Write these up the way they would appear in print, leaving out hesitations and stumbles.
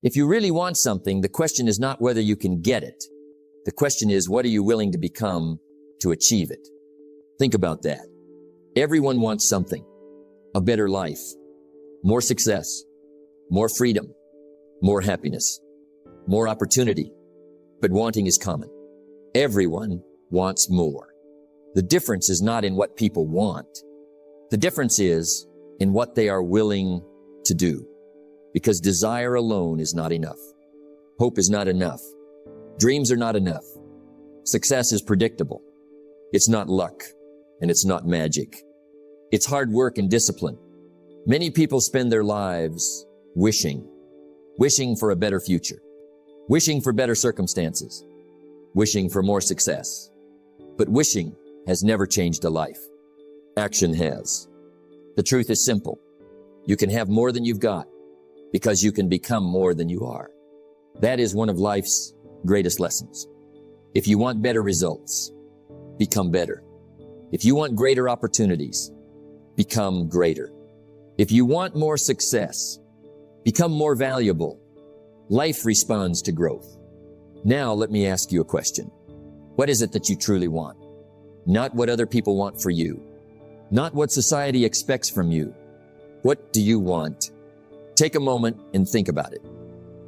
If you really want something, the question is not whether you can get it. The question is, what are you willing to become to achieve it? Think about that. Everyone wants something. A better life, more success, more freedom, more happiness, more opportunity. But wanting is common. Everyone wants more. The difference is not in what people want. The difference is in what they are willing to do. Because desire alone is not enough. Hope is not enough. Dreams are not enough. Success is predictable. It's not luck, and it's not magic. It's hard work and discipline. Many people spend their lives wishing for a better future, wishing for better circumstances, wishing for more success. But wishing has never changed a life. Action has. The truth is simple. You can have more than you've got because you can become more than you are. That is one of life's greatest lessons. If you want better results, become better. If you want greater opportunities, become greater. If you want more success, become more valuable. Life responds to growth. Now let me ask you a question. What is it that you truly want? Not what other people want for you. Not what society expects from you. What do you want? Take a moment and think about it.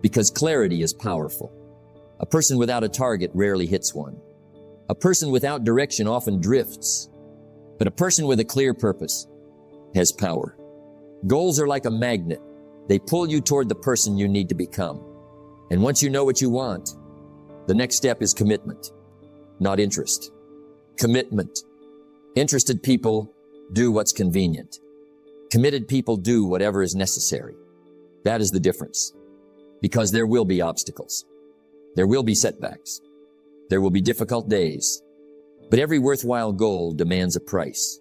Because clarity is powerful. A person without a target rarely hits one. A person without direction often drifts. But a person with a clear purpose has power. Goals are like a magnet. They pull you toward the person you need to become. And once you know what you want, the next step is commitment, not interest. Commitment. Interested people do what's convenient. Committed people do whatever is necessary. That is the difference. Because there will be obstacles. There will be setbacks. There will be difficult days. But every worthwhile goal demands a price.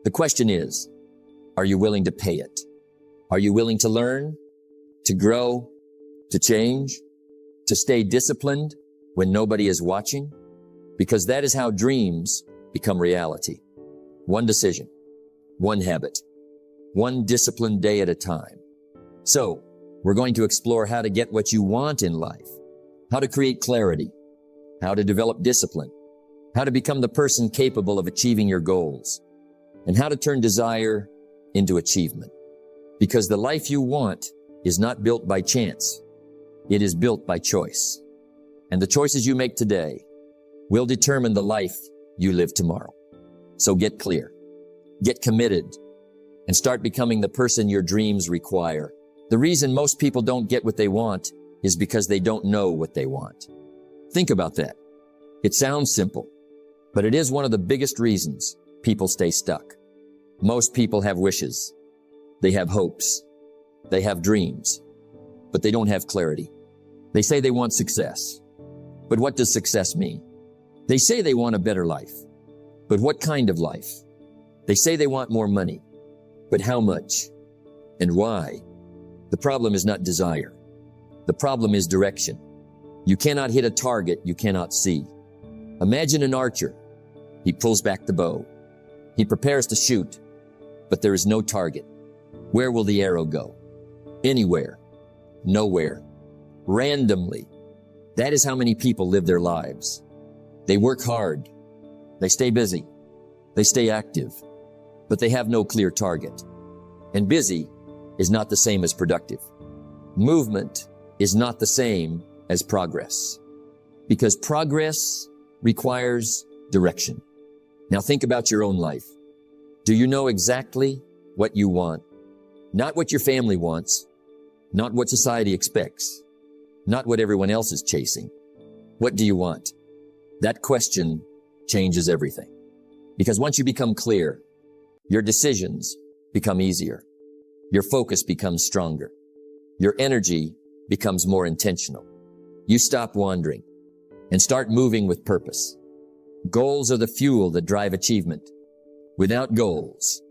The question is, are you willing to pay it? Are you willing to learn, to grow, to change, to stay disciplined when nobody is watching? Because that is how dreams become reality. One decision, one habit, one disciplined day at a time. So, we're going to explore how to get what you want in life, how to create clarity, how to develop discipline, how to become the person capable of achieving your goals, and how to turn desire into achievement. Because the life you want is not built by chance. It is built by choice. And the choices you make today will determine the life you live tomorrow. So get clear, get committed, and start becoming the person your dreams require. The reason most people don't get what they want is because they don't know what they want. Think about that. It sounds simple, but it is one of the biggest reasons people stay stuck. Most people have wishes. They have hopes. They have dreams, but they don't have clarity. They say they want success. But what does success mean? They say they want a better life. But what kind of life? They say they want more money. But how much? And why? The problem is not desire. The problem is direction. You cannot hit a target you cannot see. Imagine an archer. He pulls back the bow. He prepares to shoot, but there is no target. Where will the arrow go? Anywhere. Nowhere. Randomly. That is how many people live their lives. They work hard. They stay busy. They stay active, but they have no clear target. And busy is not the same as productive. Movement is not the same as progress, because progress requires direction. Now think about your own life. Do you know exactly what you want? Not what your family wants, not what society expects, not what everyone else is chasing. What do you want? That question changes everything. Because once you become clear, your decisions become easier. Your focus becomes stronger. Your energy becomes more intentional. You stop wandering and start moving with purpose. Goals are the fuel that drive achievement. Without goals,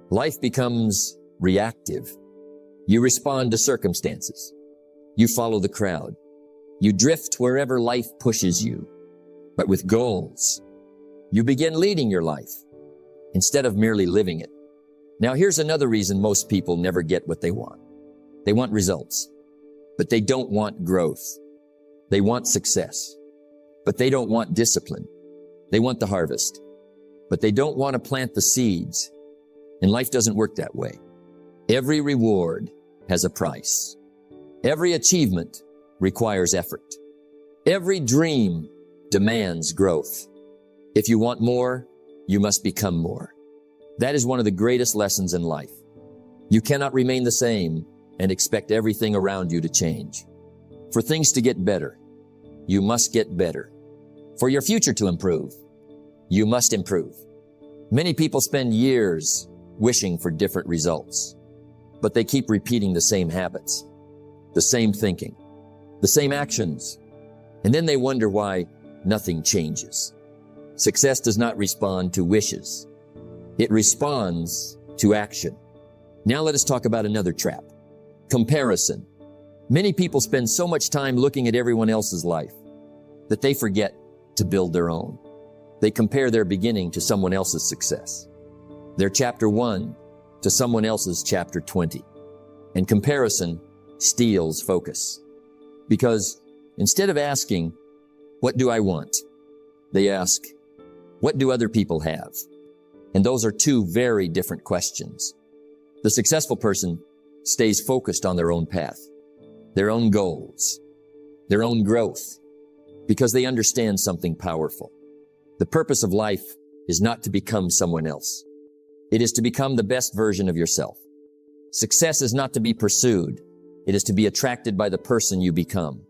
life becomes reactive. You respond to circumstances. You follow the crowd. You drift wherever life pushes you. But with goals, you begin leading your life instead of merely living it. Now here's another reason most people never get what they want. They want results. but they don't want growth. They want success, but they don't want discipline. They want the harvest, but they don't want to plant the seeds. And life doesn't work that way. Every reward has a price. Every achievement requires effort. Every dream demands growth. If you want more, you must become more. That is one of the greatest lessons in life. You cannot remain the same and expect everything around you to change. For things to get better, you must get better. For your future to improve, you must improve. Many people spend years wishing for different results, but they keep repeating the same habits, the same thinking, the same actions, and then they wonder why nothing changes. Success does not respond to wishes. It responds to action. Now let us talk about another trap. Comparison. Many people spend so much time looking at everyone else's life that they forget to build their own. They compare their beginning to someone else's success, their chapter 1 to someone else's chapter 20. And comparison steals focus. Because instead of asking, what do I want? They ask, what do other people have? And those are two very different questions. The successful person stays focused on their own path, their own goals, their own growth, because they understand something powerful. The purpose of life is not to become someone else. It is to become the best version of yourself. Success is not to be pursued. It is to be attracted by the person you become.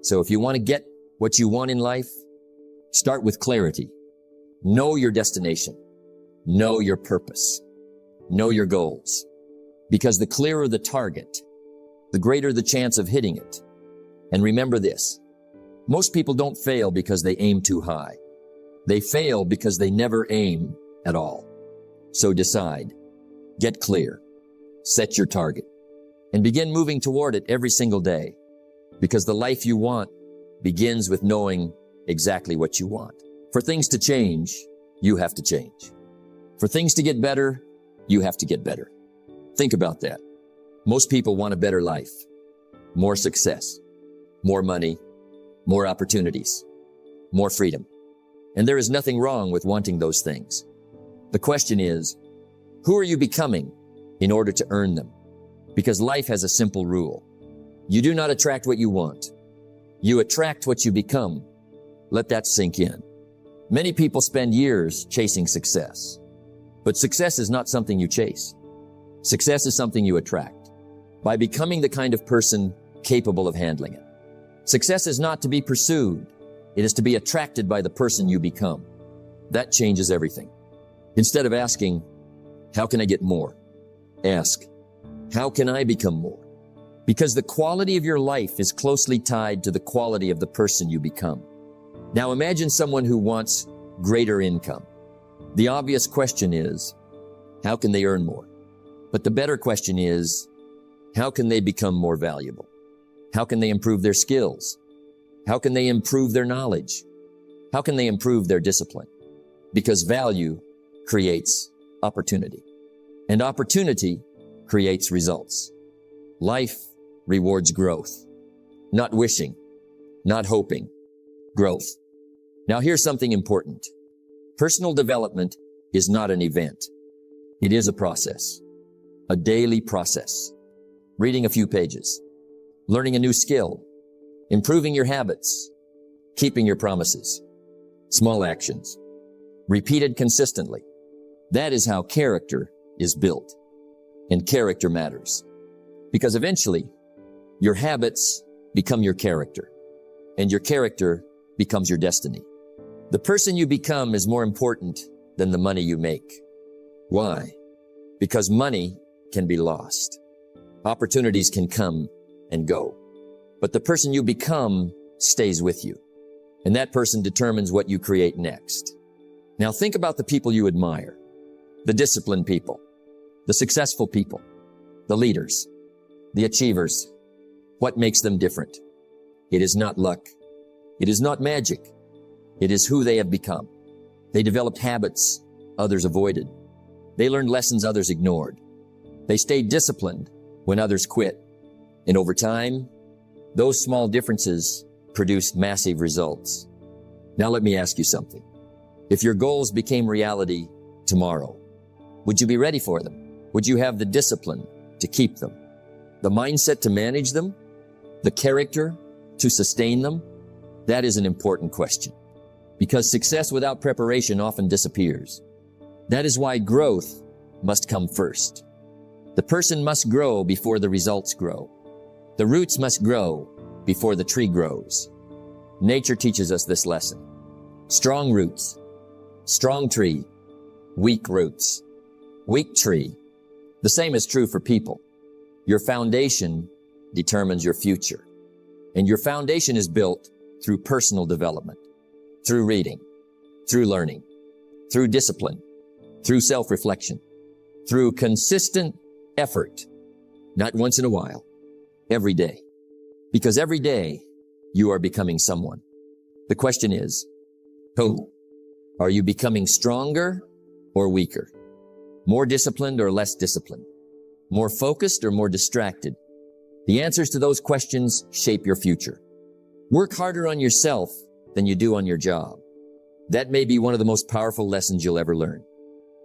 So if you want to get what you want in life, start with clarity. Know your destination. Know your purpose. Know your goals. Because the clearer the target, the greater the chance of hitting it. And remember this, most people don't fail because they aim too high. They fail because they never aim at all. So decide, get clear, set your target, and begin moving toward it every single day. Because the life you want begins with knowing exactly what you want. For things to change, you have to change. For things to get better, you have to get better. Think about that. Most people want a better life, more success, more money, more opportunities, more freedom. And there is nothing wrong with wanting those things. The question is, who are you becoming in order to earn them? Because life has a simple rule. You do not attract what you want. You attract what you become. Let that sink in. Many people spend years chasing success. But success is not something you chase. Success is something you attract by becoming the kind of person capable of handling it. Success is not to be pursued. It is to be attracted by the person you become. That changes everything. Instead of asking, how can I get more? Ask, how can I become more? Because the quality of your life is closely tied to the quality of the person you become. Now imagine someone who wants greater income. The obvious question is, how can they earn more? But the better question is, how can they become more valuable? How can they improve their skills? How can they improve their knowledge? How can they improve their discipline? Because value creates opportunity, and opportunity creates results. Life rewards growth, not wishing, not hoping, growth. Now here's something important. Personal development is not an event. It is a process, a daily process. Reading a few pages, learning a new skill, improving your habits, keeping your promises, small actions, repeated consistently. That is how character is built. And character matters. Because eventually, your habits become your character, and your character becomes your destiny. The person you become is more important than the money you make. Why? Because money can be lost. Opportunities can come and go. But the person you become stays with you. And that person determines what you create next. Now think about the people you admire. The disciplined people, the successful people, the leaders, the achievers. What makes them different? It is not luck. It is not magic. It is who they have become. They developed habits others avoided. They learned lessons others ignored. They stayed disciplined when others quit. And over time, Those small differences produce massive results. Now let me ask you something. If your goals became reality tomorrow, would you be ready for them? Would you have the discipline to keep them? The mindset to manage them? The character to sustain them? That is an important question, because success without preparation often disappears. That is why growth must come first. The person must grow before the results grow. The roots must grow before the tree grows. Nature teaches us this lesson. Strong roots, strong tree, weak roots, weak tree. The same is true for people. Your foundation determines your future. And your foundation is built through personal development, through reading, through learning, through discipline, through self-reflection, through consistent effort, not once in a while, every day. Because every day you are becoming someone. The question is, who? Are you becoming stronger or weaker? More disciplined or less disciplined? More focused or more distracted? The answers to those questions shape your future. Work harder on yourself than you do on your job. That may be one of the most powerful lessons you'll ever learn.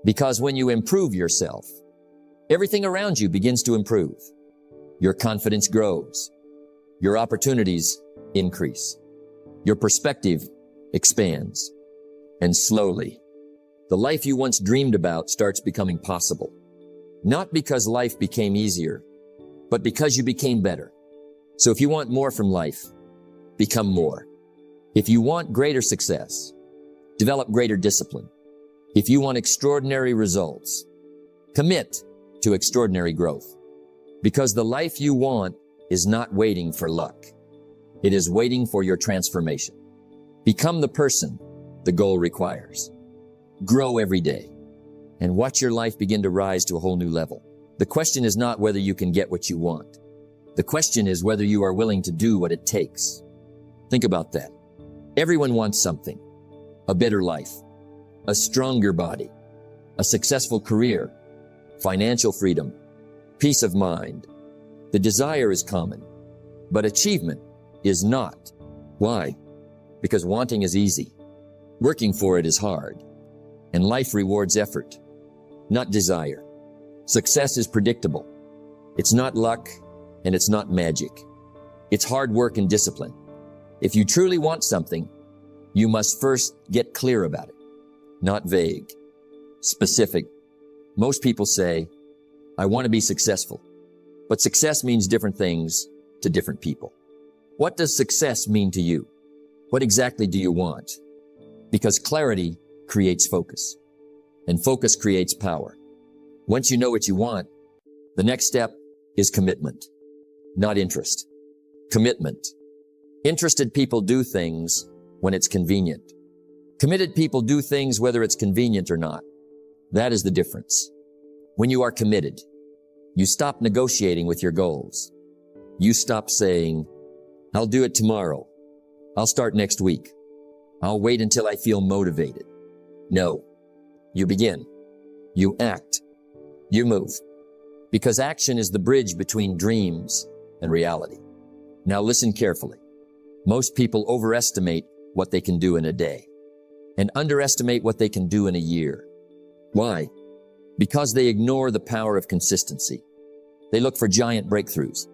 Because when you improve yourself, everything around you begins to improve. Your confidence grows. Your opportunities increase. Your perspective expands. And slowly, the life you once dreamed about starts becoming possible. Not because life became easier, but because you became better. So if you want more from life, become more. If you want greater success, develop greater discipline. If you want extraordinary results, commit to extraordinary growth. Because the life you want is not waiting for luck. It is waiting for your transformation. Become the person the goal requires. Grow every day and watch your life begin to rise to a whole new level. The question is not whether you can get what you want. The question is whether you are willing to do what it takes. Think about that. Everyone wants something. A better life, a stronger body, a successful career, financial freedom, peace of mind. The desire is common, but achievement is not. Why? Because wanting is easy. Working for it is hard. And life rewards effort, not desire. Success is predictable. It's not luck, and it's not magic. It's hard work and discipline. If you truly want something, you must first get clear about it. Not vague, specific. Most people say, I want to be successful. But success means different things to different people. What does success mean to you? What exactly do you want? Because clarity creates focus, and focus creates power. Once you know what you want, the next step is commitment, not interest. Commitment. Interested people do things when it's convenient. Committed people do things whether it's convenient or not. That is the difference. When you are committed, you stop negotiating with your goals. You stop saying, I'll do it tomorrow. I'll start next week. I'll wait until I feel motivated. No. You begin. You act. You move. Because action is the bridge between dreams and reality. Now listen carefully. Most people overestimate what they can do in a day and underestimate what they can do in a year. Why? Because they ignore the power of consistency. They look for giant breakthroughs.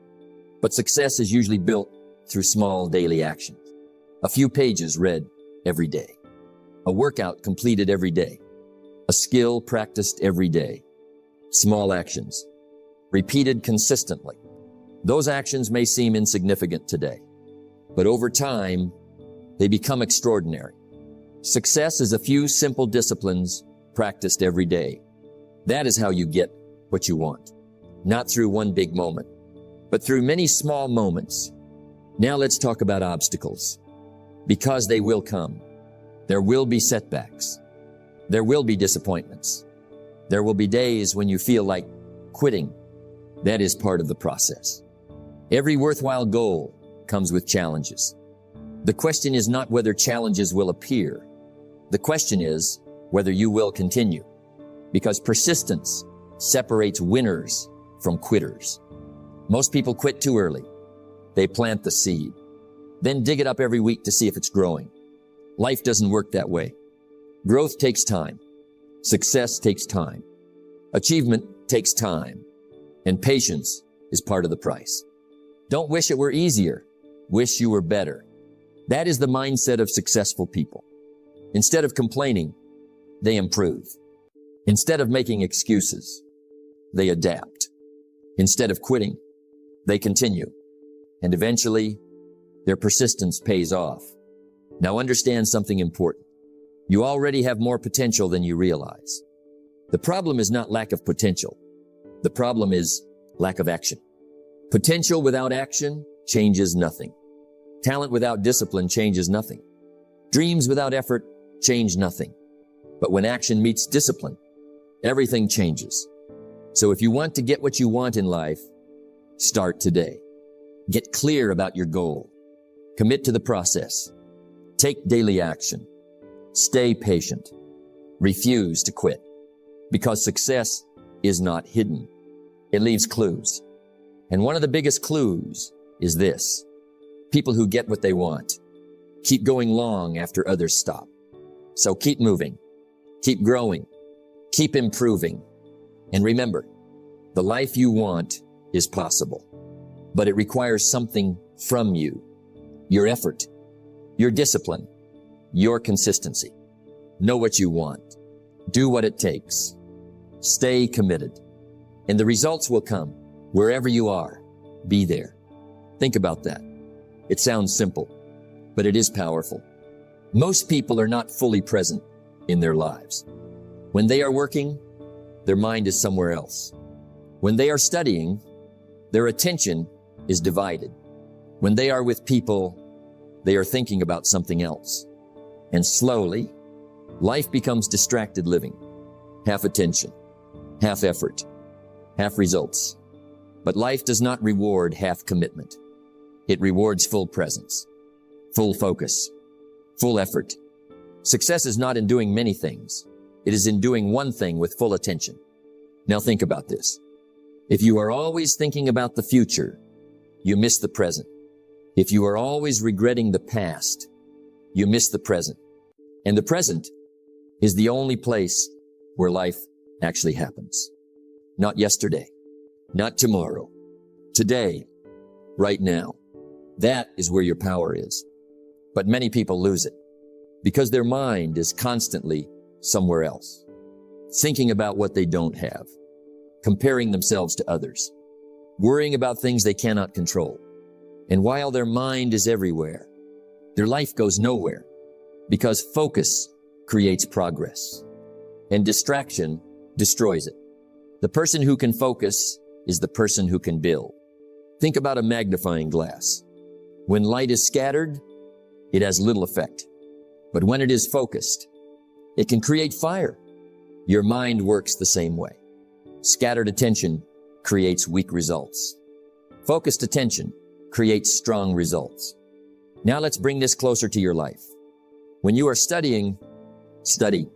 But success is usually built through small daily actions. A few pages read every day. A workout completed every day. A skill practiced every day. Small actions, repeated consistently. Those actions may seem insignificant today, but over time, they become extraordinary. Success is a few simple disciplines practiced every day. That is how you get what you want. Not through one big moment, but through many small moments. Now let's talk about obstacles. Because they will come. There will be setbacks. There will be disappointments. There will be days when you feel like quitting. That is part of the process. Every worthwhile goal comes with challenges. The question is not whether challenges will appear. The question is whether you will continue. Because persistence separates winners from quitters. Most people quit too early. They plant the seed, then dig it up every week to see if it's growing. Life doesn't work that way. Growth takes time. Success takes time. Achievement takes time. And patience is part of the price. Don't wish it were easier. Wish you were better. That is the mindset of successful people. Instead of complaining, they improve. Instead of making excuses, they adapt. Instead of quitting, they continue. And eventually, their persistence pays off. Now understand something important. You already have more potential than you realize. The problem is not lack of potential. The problem is lack of action. Potential without action changes nothing. Talent without discipline changes nothing. Dreams without effort change nothing. But when action meets discipline, everything changes. So if you want to get what you want in life, start today. Get clear about your goal. Commit to the process. Take daily action. Stay patient. Refuse to quit. Because success is not hidden. It leaves clues. And one of the biggest clues is this. People who get what they want keep going long after others stop. So keep moving. Keep growing. Keep improving. And remember, the life you want is possible. But it requires something from you. Your effort. Your discipline. Your consistency. Know what you want. Do what it takes. Stay committed. And the results will come. Wherever you are, be there. Think about that. It sounds simple, but it is powerful. Most people are not fully present in their lives. When they are working, their mind is somewhere else. When they are studying, their attention is divided. When they are with people, they are thinking about something else. And slowly, life becomes distracted living. Half attention, half effort, half results. But life does not reward half commitment. It rewards full presence, full focus, full effort. Success is not in doing many things. It is in doing one thing with full attention. Now think about this. If you are always thinking about the future, you miss the present. If you are always regretting the past, you miss the present. And the present is the only place where life actually happens. Not yesterday, not tomorrow, today, right now. That is where your power is. But many people lose it because their mind is constantly somewhere else, thinking about what they don't have, comparing themselves to others, worrying about things they cannot control. And while their mind is everywhere, their life goes nowhere because focus creates progress and distraction destroys it. The person who can focus is the person who can build. Think about a magnifying glass. When light is scattered, it has little effect. But when it is focused, it can create fire. Your mind works the same way. Scattered attention creates weak results. Focused attention creates strong results. Now let's bring this closer to your life. When you are studying, study.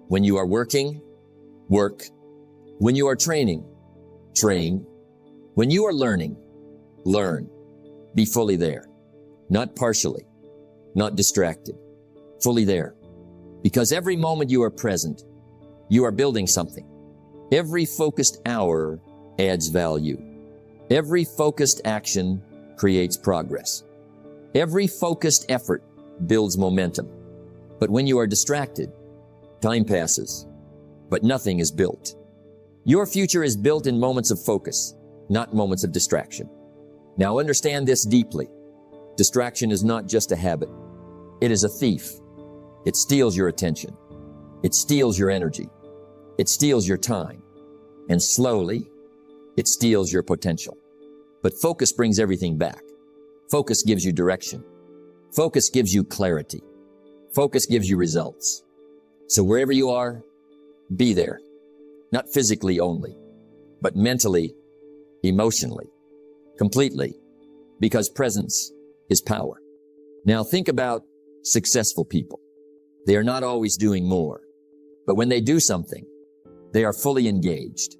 When you are working, work. When you are training, train. When you are learning, learn. Be fully there. Not partially, not distracted. Fully there. Because every moment you are present, you are building something. Every focused hour adds value. Every focused action creates progress. Every focused effort builds momentum. But when you are distracted, time passes, but nothing is built. Your future is built in moments of focus, not moments of distraction. Now understand this deeply. Distraction is not just a habit. It is a thief. It steals your attention. It steals your energy. It steals your time. And slowly, it steals your potential. But focus brings everything back. Focus gives you direction. Focus gives you clarity. Focus gives you results. So wherever you are, be there. Not physically only, but mentally, emotionally, completely, because presence is power. Now think about successful people. They are not always doing more, but when they do something, they are fully engaged.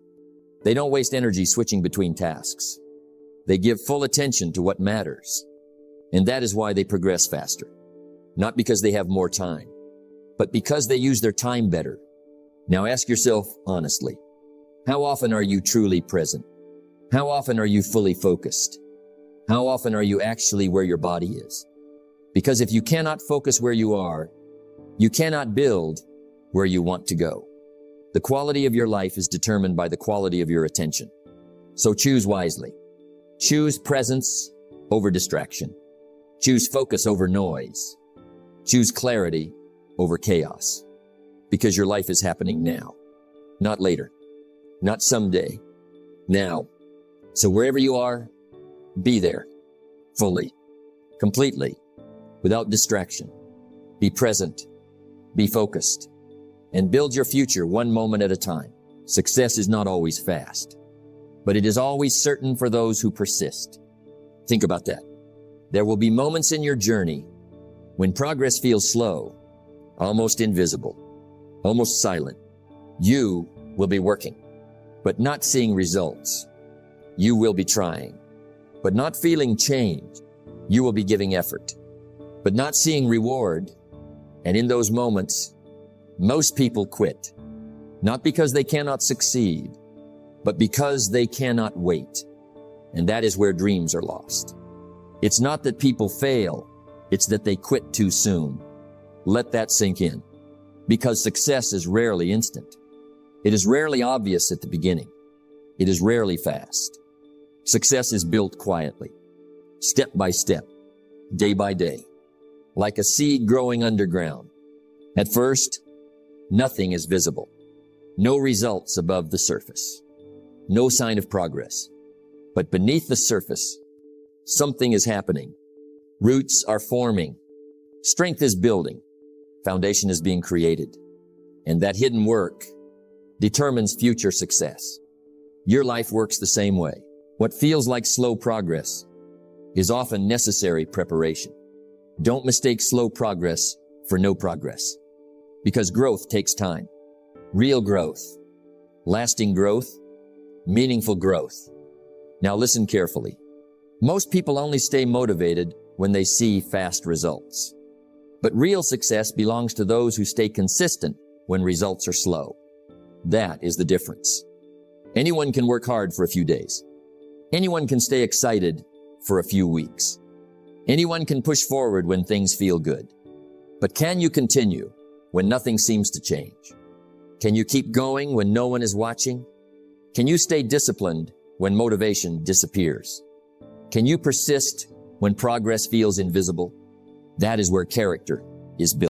They don't waste energy switching between tasks. They give full attention to what matters. And that is why they progress faster. Not because they have more time, but because they use their time better. Now ask yourself honestly, how often are you truly present? How often are you fully focused? How often are you actually where your body is? Because if you cannot focus where you are, you cannot build where you want to go. The quality of your life is determined by the quality of your attention. So choose wisely. Choose presence over distraction. Choose focus over noise. Choose clarity over chaos. Because your life is happening now, not later, not someday, now. So wherever you are, be there, fully, completely, without distraction. Be present, be focused, and build your future one moment at a time. Success is not always fast, but it is always certain for those who persist. Think about that. There will be moments in your journey when progress feels slow, almost invisible, almost silent. You will be working, but not seeing results. You will be trying, but not feeling change. You will be giving effort, but not seeing reward. And in those moments, most people quit, not because they cannot succeed, but because they cannot wait. And that is where dreams are lost. It's not that people fail, it's that they quit too soon. Let that sink in, because success is rarely instant. It is rarely obvious at the beginning. It is rarely fast. Success is built quietly, step by step, day by day, like a seed growing underground. At first, nothing is visible. No results above the surface. No sign of progress. But beneath the surface, something is happening. Roots are forming. Strength is building. Foundation is being created. And that hidden work determines future success. Your life works the same way. What feels like slow progress is often necessary preparation. Don't mistake slow progress for no progress, because growth takes time. Real growth, lasting growth, meaningful growth. Now listen carefully. Most people only stay motivated when they see fast results. But real success belongs to those who stay consistent when results are slow. That is the difference. Anyone can work hard for a few days. Anyone can stay excited for a few weeks. Anyone can push forward when things feel good. But can you continue when nothing seems to change? Can you keep going when no one is watching? Can you stay disciplined when motivation disappears? Can you persist when progress feels invisible? That is where character is built.